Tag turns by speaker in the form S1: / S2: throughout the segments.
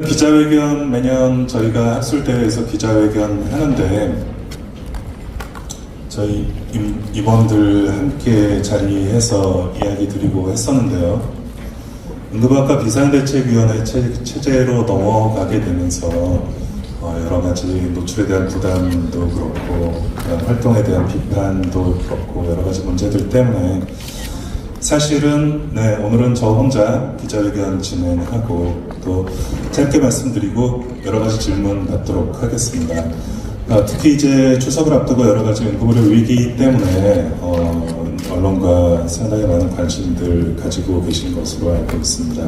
S1: 기자회견 매년 저희가 학술대회에서 기자회견 하는데 저희 임원들 함께 자리해서 이야기 드리고 했었는데요. 응급학과 비상대책위원회 체제로 넘어가게 되면서 여러 가지 노출에 대한 부담도 그렇고 활동에 대한 비판도 그렇고 여러 가지 문제들 때문에 사실은 오늘은 저 혼자 기자회견 진행하고 또 짧게 말씀드리고 여러 가지 질문 받도록 하겠습니다. 특히 이제 추석을 앞두고 여러 가지 응급의료 위기 때문에 언론과 상당히 많은 관심들 가지고 계신 것으로 알고 있습니다.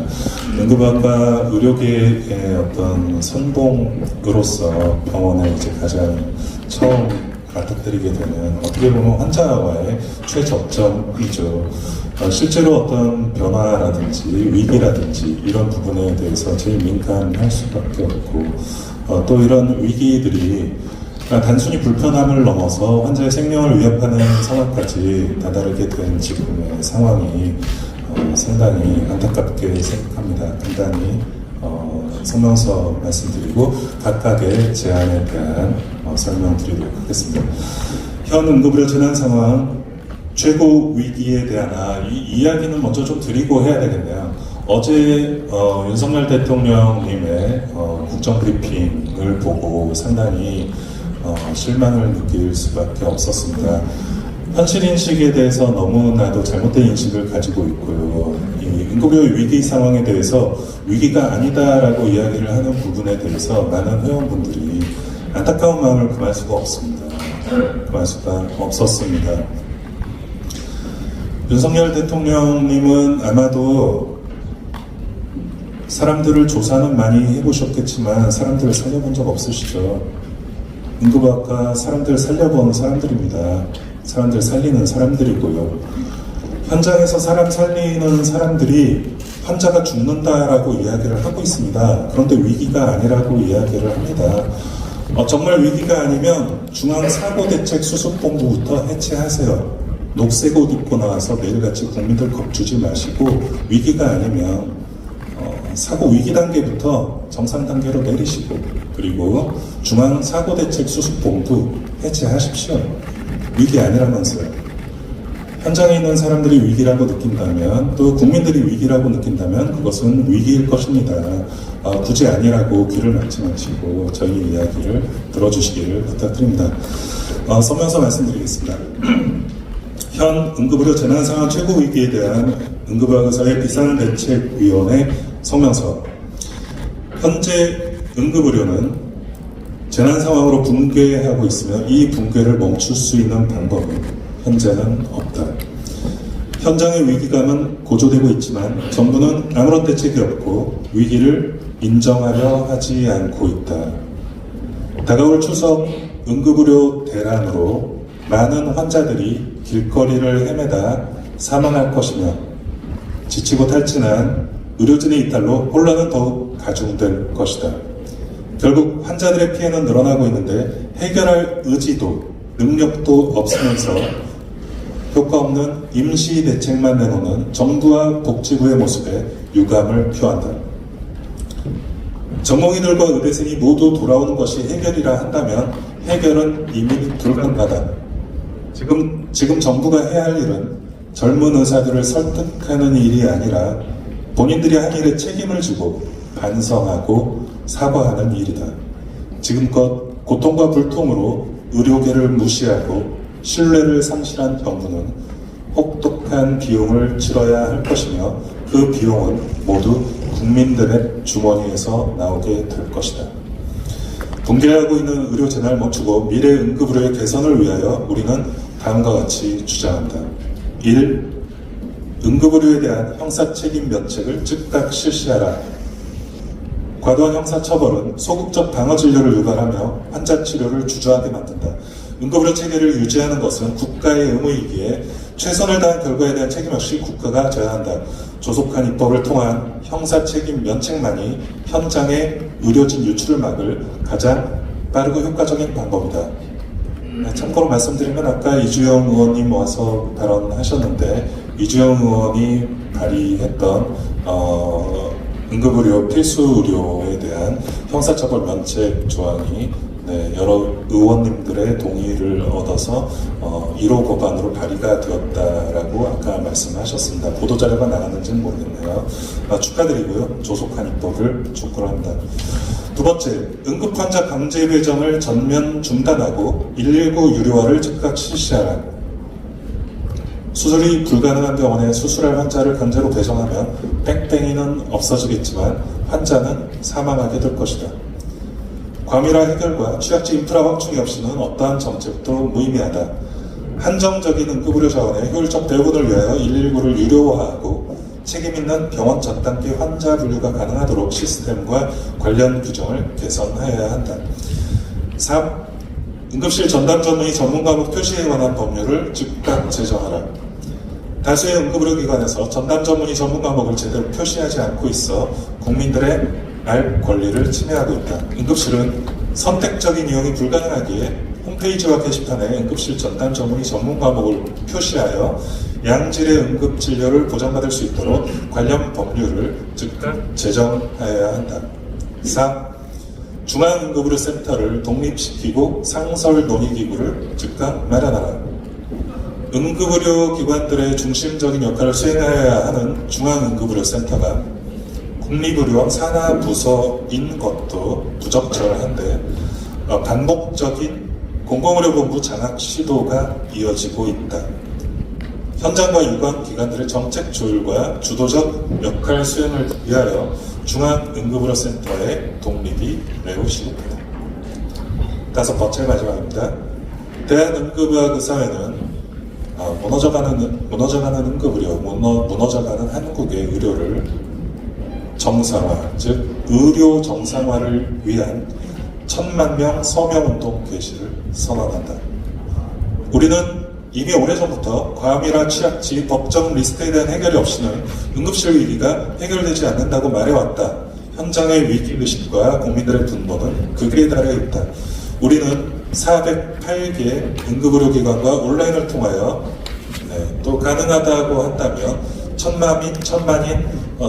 S1: 응급학과 의료계의 어떤 선봉으로서 병원에 이제 가장 처음 맡아드리게 되면 어떻게 보면 환자와의 최접점이죠. 실제로 어떤 변화라든지 위기라든지 이런 부분에 대해서 제일 민감할 수밖에 없고 또 이런 위기들이 단순히 불편함을 넘어서 환자의 생명을 위협하는 상황까지 다다르게 된 지금의 상황이 상당히 안타깝게 생각합니다. 간단히 성명서 말씀드리고 각각의 제안에 대한 설명드리도록 하겠습니다. 현 응급의료 재난 상황 최고 위기에 대한 이 이야기는 먼저 좀 드리고 해야 되겠네요. 어제 윤석열 대통령님의 국정 브리핑을 보고 상당히 실망을 느낄 수밖에 없었습니다. 현실 인식에 대해서 너무나도 잘못된 인식을 가지고 있고요. 이 응급의료 위기 상황에 대해서 위기가 아니다라고 이야기를 하는 부분에 대해서 많은 회원분들이 안타까운 마음을 금할 수가 없습니다. 금할 수가 없었습니다. 윤석열 대통령님은 아마도 사람들을 조사는 많이 해보셨겠지만 사람들을 살려본 적 없으시죠. 응급학과 사람들 살려본 사람들입니다. 사람들 살리는 사람들이고요. 현장에서 사람 살리는 사람들이 환자가 죽는다라고 이야기를 하고 있습니다. 그런데 위기가 아니라고 이야기를 합니다. 정말 위기가 아니면 중앙사고대책수습본부부터 해체하세요. 녹색 옷 입고 나와서 매일같이 국민들 겁주지 마시고 위기가 아니면 사고 위기 단계부터 정상 단계로 내리시고 그리고 중앙사고대책수습본부 해체하십시오. 위기 아니라면서요. 현장에 있는 사람들이 위기라고 느낀다면 또 국민들이 위기라고 느낀다면 그것은 위기일 것입니다. 굳이 아니라고 귀를 막지 마시고 저희 이야기를 들어주시기를 부탁드립니다. 서면서 말씀드리겠습니다. 현 응급의료 재난상황 최고 위기에 대한 응급의료사회 비상대책위원회 성명서. 현재 응급의료는 재난상황으로 붕괴하고 있으며 이 붕괴를 멈출 수 있는 방법은 현재는 없다. 현장의 위기감은 고조되고 있지만 정부는 아무런 대책이 없고 위기를 인정하려 하지 않고 있다. 다가올 추석 응급의료 대란으로 많은 환자들이 길거리를 헤매다 사망할 것이며 지치고 탈진한 의료진의 이탈로 혼란은 더욱 가중될 것이다. 결국 환자들의 피해는 늘어나고 있는데 해결할 의지도 능력도 없으면서 효과 없는 임시 대책만 내놓는 정부와 복지부의 모습에 유감을 표한다. 전공의들과 의대생이 모두 돌아오는 것이 해결이라 한다면 해결은 이미 불가능하다. 지금 정부가 해야 할 일은 젊은 의사들을 설득하는 일이 아니라 본인들이 한 일에 책임을 지고 반성하고 사과하는 일이다. 지금껏 고통과 불통으로 의료계를 무시하고 신뢰를 상실한 정부는 혹독한 비용을 치러야 할 것이며 그 비용은 모두 국민들의 주머니에서 나오게 될 것이다. 붕괴하고 있는 의료 재난을 멈추고 미래 응급의료의 개선을 위하여 우리는 다음과 같이 주장한다. 1. 응급의료에 대한 형사책임 면책을 즉각 실시하라. 과도한 형사처벌은 소극적 방어진료를 유발하며 환자 치료를 주저하게 만든다. 응급의료 체계를 유지하는 것은 국가의 의무이기에 최선을 다한 결과에 대한 책임 없이 국가가 져야 한다. 조속한 입법을 통한 형사책임 면책만이 현장의 의료진 유출을 막을 가장 빠르고 효과적인 방법이다. 참고로 말씀드리면 아까 이주영 의원님 와서 발언하셨는데 이주영 의원이 발의했던 응급의료 필수 의료에 대한 형사처벌 면책 조항이 여러 의원님들의 동의를 얻어서 1호 법안으로 발의가 되었다라고 아까 말씀하셨습니다. 보도자료가 나갔는지는 모르겠네요. 축하드리고요. 조속한 입법을 촉구를 합니다. 두 번째, 응급환자 강제 배정을 전면 중단하고 119 유료화를 즉각 실시하라. 수술이 불가능한 병원에 수술할 환자를 강제로 배정하면 뺑뺑이는 없어지겠지만 환자는 사망하게 될 것이다. 과밀화 해결과 취약지 인프라 확충이 없이는 어떠한 정책도 무의미하다. 한정적인 응급의료 자원의 효율적 배분을 위하여 119를 유료화하고 책임있는 병원 전 단계 환자 분류가 가능하도록 시스템과 관련 규정을 개선해야 한다. 3. 응급실 전담 전문의 전문 과목 표시에 관한 법률을 즉각 제정하라. 다수의 응급의료 기관에서 전담 전문의 전문 과목을 제대로 표시하지 않고 있어 국민들의 알 권리를 침해하고 있다. 응급실은 선택적인 이용이 불가능하기에 홈페이지와 게시판에 응급실 전담 전문의 전문 과목을 표시하여 양질의 응급 진료를 보장받을 수 있도록 관련 법률을 즉각 제정하여야 한다. 4. 중앙응급의료센터를 독립시키고 상설 논의기구를 즉각 마련하라. 응급의료 기관들의 중심적인 역할을 수행해야 하는 중앙응급의료센터가 국립의료원 산하 부서인 것도 부적절한데 반복적인 공공의료본부 장악 시도가 이어지고 있다. 현장과 유관기관들의 정책 조율과 주도적 역할 수행을 위하여 중앙응급의료센터의 독립이 매우 시급하다. 5번째 마지막입니다. 대한응급의학의사회는 무너져가는 응급의료, 무너져가는 한국의 의료를 정상화, 즉 의료 정상화를 위한 1000만 명 서명운동 개시를 선언한다. 우리는 이미 오래전부터 과밀화 취약지 법정 리스트에 대한 해결이 없이는 응급실 위기가 해결되지 않는다고 말해왔다. 현장의 위기의식과 국민들의 분노는 극에 달해 있다. 우리는 408개 응급의료기관과 온라인을 통하여 또 가능하다고 한다면 천만인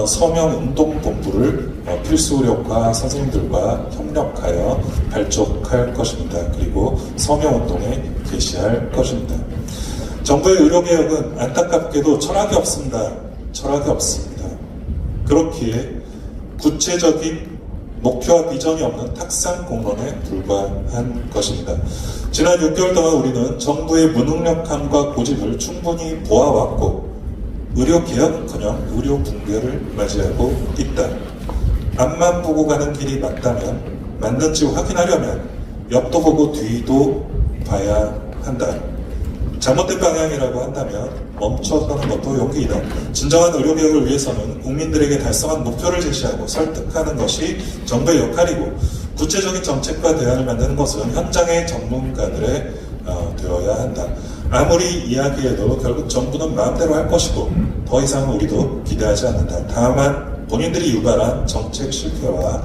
S1: 서명운동본부를 필수의료과 선생님들과 협력하여 발족할 것입니다. 그리고 서명운동에 개시할 것입니다. 정부의 의료개혁은 안타깝게도 철학이 없습니다. 철학이 없습니다. 그렇기에 구체적인 목표와 비전이 없는 탁상 공론에 불과한 것입니다. 지난 6개월 동안 우리는 정부의 무능력함과 고집을 충분히 보아왔고 의료개혁은커녕 의료 붕괴를 맞이하고 있다. 앞만 보고 가는 길이 맞다면 맞는지 확인하려면 옆도 보고 뒤도 봐야 한다. 잘못된 방향이라고 한다면 멈춰서는 것도 용기이다. 진정한 의료개혁을 위해서는 국민들에게 달성한 목표를 제시하고 설득하는 것이 정부의 역할이고 구체적인 정책과 대안을 만드는 것은 현장의 전문가들의 되어야 한다. 아무리 이야기해도 결국 정부는 마음대로 할 것이고 더 이상 우리도 기대하지 않는다. 다만 본인들이 유발한 정책 실패와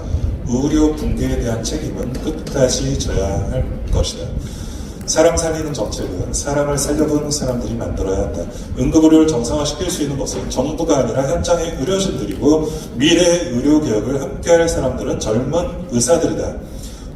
S1: 의료 붕괴에 대한 책임은 끝까지 져야 할 것이다. 사람 살리는 정책은 사람을 살려본 사람들이 만들어야 한다. 응급의료를 정상화시킬 수 있는 것은 정부가 아니라 현장의 의료진들이고 미래의 의료개혁을 함께할 사람들은 젊은 의사들이다.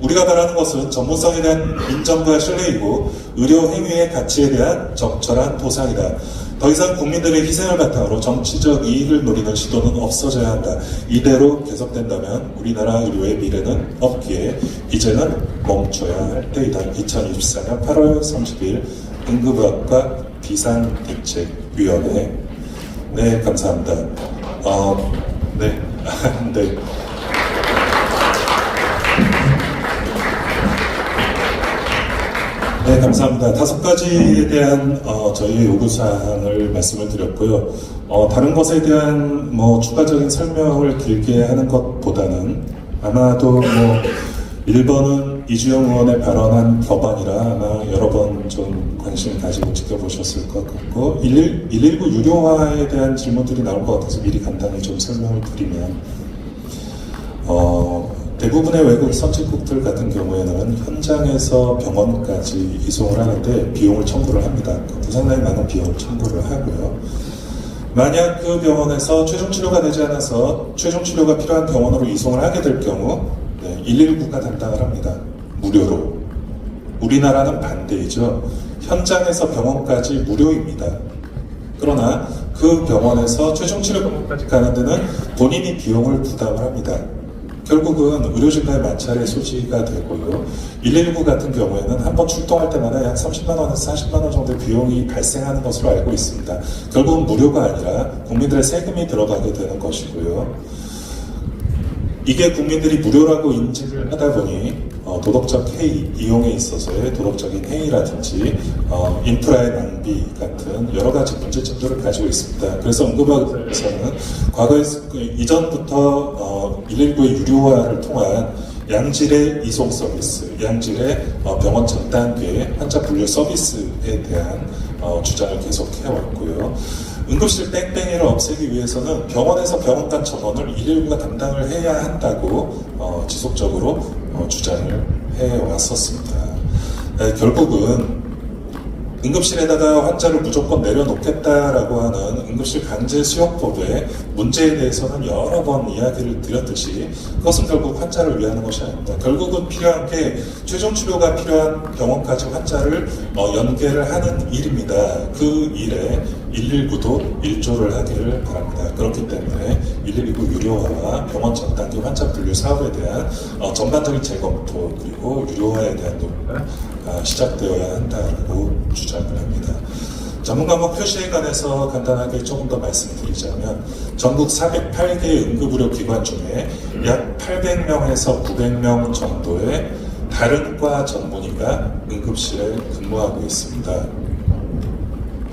S1: 우리가 바라는 것은 전문성에 대한 인정과 신뢰이고 의료 행위의 가치에 대한 적절한 보상이다. 더 이상 국민들의 희생을 바탕으로 정치적 이익을 노리는 시도는 없어져야 한다. 이대로 계속된다면 우리나라 의료의 미래는 없기에 이제는 멈춰야 할 때이다. 2024년 8월 30일 응급의학과 비상대책위원회. 네, 감사합니다. 네. 네. 네, 감사합니다. 5가지에 대한 저희의 요구사항을 말씀을 드렸고요. 다른 것에 대한 추가적인 설명을 길게 하는 것보다는 아마도 1번은 이주영 의원의 발언한 법안이라 아마 여러 번 좀 관심을 가지고 지켜보셨을 것 같고 119 유료화에 대한 질문들이 나올 것 같아서 미리 간단히 좀 설명을 드리면 대부분의 외국 선진국들 같은 경우에는 현장에서 병원까지 이송을 하는데 비용을 청구를 합니다. 부상당히 많은 비용을 청구를 하고요. 만약 그 병원에서 최종 치료가 되지 않아서 최종 치료가 필요한 병원으로 이송을 하게 될 경우 119가 담당을 합니다. 무료로. 우리나라는 반대이죠. 현장에서 병원까지 무료입니다. 그러나 그 병원에서 최종 치료 병원까지 가는 데는 본인이 비용을 부담을 합니다. 결국은 의료진과의 만찰의 소지가 되고요. 119 같은 경우에는 한 번 출동할 때마다 약 30만 원에서 40만 원 정도의 비용이 발생하는 것으로 알고 있습니다. 결국은 무료가 아니라 국민들의 세금이 들어가게 되는 것이고요. 이게 국민들이 무료라고 인지를 하다 보니 도덕적 해이, 이용에 있어서의 도덕적인 해이라든지 인프라의 낭비 같은 여러 가지 문제점들을 가지고 있습니다. 그래서 응급의학에서는 과거에 이전부터 119의 유료화를 통한 양질의 이송 서비스, 양질의 병원 전 단계 환자 분류 서비스에 대한 주장을 계속 해왔고요. 응급실 땡땡이를 없애기 위해서는 병원에서 병원 간 전원을 119가 담당을 해야 한다고 지속적으로 주장을 해왔었습니다. 결국은 응급실에다가 환자를 무조건 내려놓겠다라고 하는 응급실 강제 수용법의 문제에 대해서는 여러 번 이야기를 드렸듯이 그것은 결국 환자를 위하는 것이 아닙니다. 결국은 필요한 게 최종 치료가 필요한 병원까지 환자를 연계를 하는 일입니다. 그 일에 119도 일조를 하기를 바랍니다. 그렇기 때문에 119 유료화와 병원 전 단계 환자 분류 사업에 대한 전반적인 재검토 그리고 유료화에 대한 논의가 시작되어야 한다고 주장을 합니다. 전문 과목 표시에 관해서 간단하게 조금 더 말씀드리자면 전국 408개 응급의료 기관 중에 약 800명에서 900명 정도의 다른 과 전문의가 응급실에 근무하고 있습니다.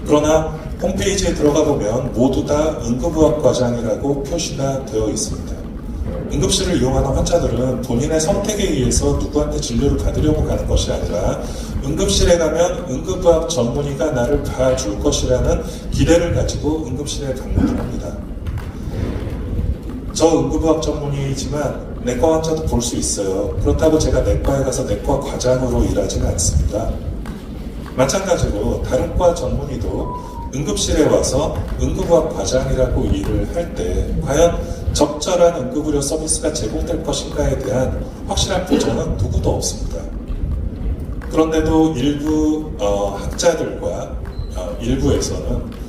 S1: 그러나 홈페이지에 들어가 보면 모두 다 응급의학 과장이라고 표시가 되어 있습니다. 응급실을 이용하는 환자들은 본인의 선택에 의해서 누구한테 진료를 받으려고 가는 것이 아니라 응급실에 가면 응급의학 전문의가 나를 봐줄 것이라는 기대를 가지고 응급실에 방문을 합니다. 저 응급의학 전문의이지만 내과 환자도 볼 수 있어요. 그렇다고 제가 내과에 가서 내과 과장으로 일하지는 않습니다. 마찬가지로 다른 과 전문의도 응급실에 와서 응급의학 과장이라고 일을 할 때 과연 적절한 응급의료 서비스가 제공될 것인가에 대한 확실한 보장은 누구도 없습니다. 그런데도 일부 학자들과 일부에서는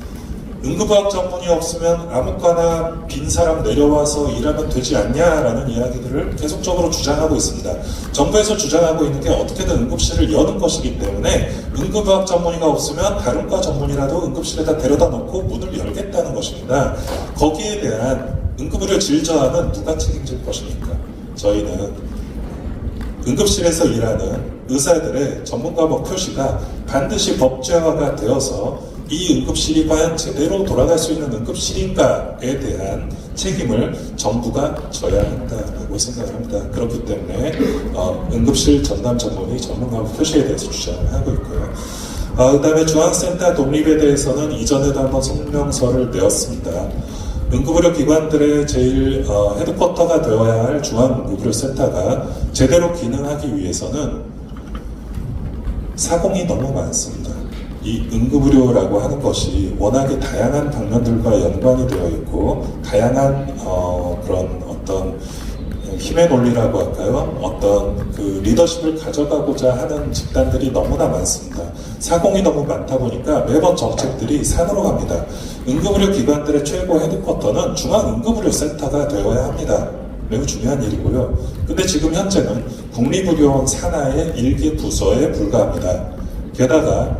S1: 응급의학 전문의 없으면 아무거나 빈 사람 내려와서 일하면 되지 않냐라는 이야기들을 계속적으로 주장하고 있습니다. 정부에서 주장하고 있는 게 어떻게든 응급실을 여는 것이기 때문에 응급의학 전문의가 없으면 다른 과 전문의라도 응급실에다 데려다 놓고 문을 열겠다는 것입니다. 거기에 대한 응급의료 질 저하는 누가 책임질 것입니까? 저희는 응급실에서 일하는 의사들의 전문 과목 표시가 반드시 법제화가 되어서 이 응급실이 과연 제대로 돌아갈 수 있는 응급실인가에 대한 책임을 정부가 져야 한다고 생각을 합니다. 그렇기 때문에 응급실 전담 전문의 전문 과목 표시에 대해서 주장을 하고 있고요. 그 다음에 중앙센터 독립에 대해서는 이전에도 한번 성명서를 내었습니다. 응급의료 기관들의 제일 헤드쿼터가 되어야 할 중앙응급의료센터가 제대로 기능하기 위해서는 사공이 너무 많습니다. 이 응급의료라고 하는 것이 워낙에 다양한 방면들과 연관이 되어 있고 다양한 그런 어떤 힘의 논리라고 할까요? 어떤 그 리더십을 가져가고자 하는 집단들이 너무나 많습니다. 사공이 너무 많다 보니까 매번 정책들이 산으로 갑니다. 응급의료 기관들의 최고 헤드쿼터는 중앙응급의료센터가 되어야 합니다. 매우 중요한 일이고요. 근데 지금 현재는 국립의료원 산하의 일개 부서에 불과합니다. 게다가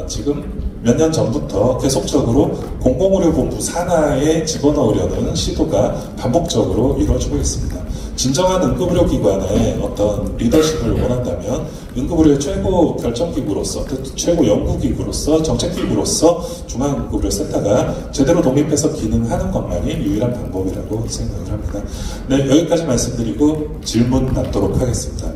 S1: 지금 몇 년 전부터 계속적으로 공공의료본부 산하에 집어넣으려는 시도가 반복적으로 이루어지고 있습니다. 진정한 응급의료기관의 어떤 리더십을 원한다면 응급의료의 최고 결정기구로서, 최고 연구기구로서, 정책기구로서 중앙응급의료센터가 제대로 독립해서 기능하는 것만이 유일한 방법이라고 생각을 합니다. 네, 여기까지 말씀드리고 질문 받도록 하겠습니다.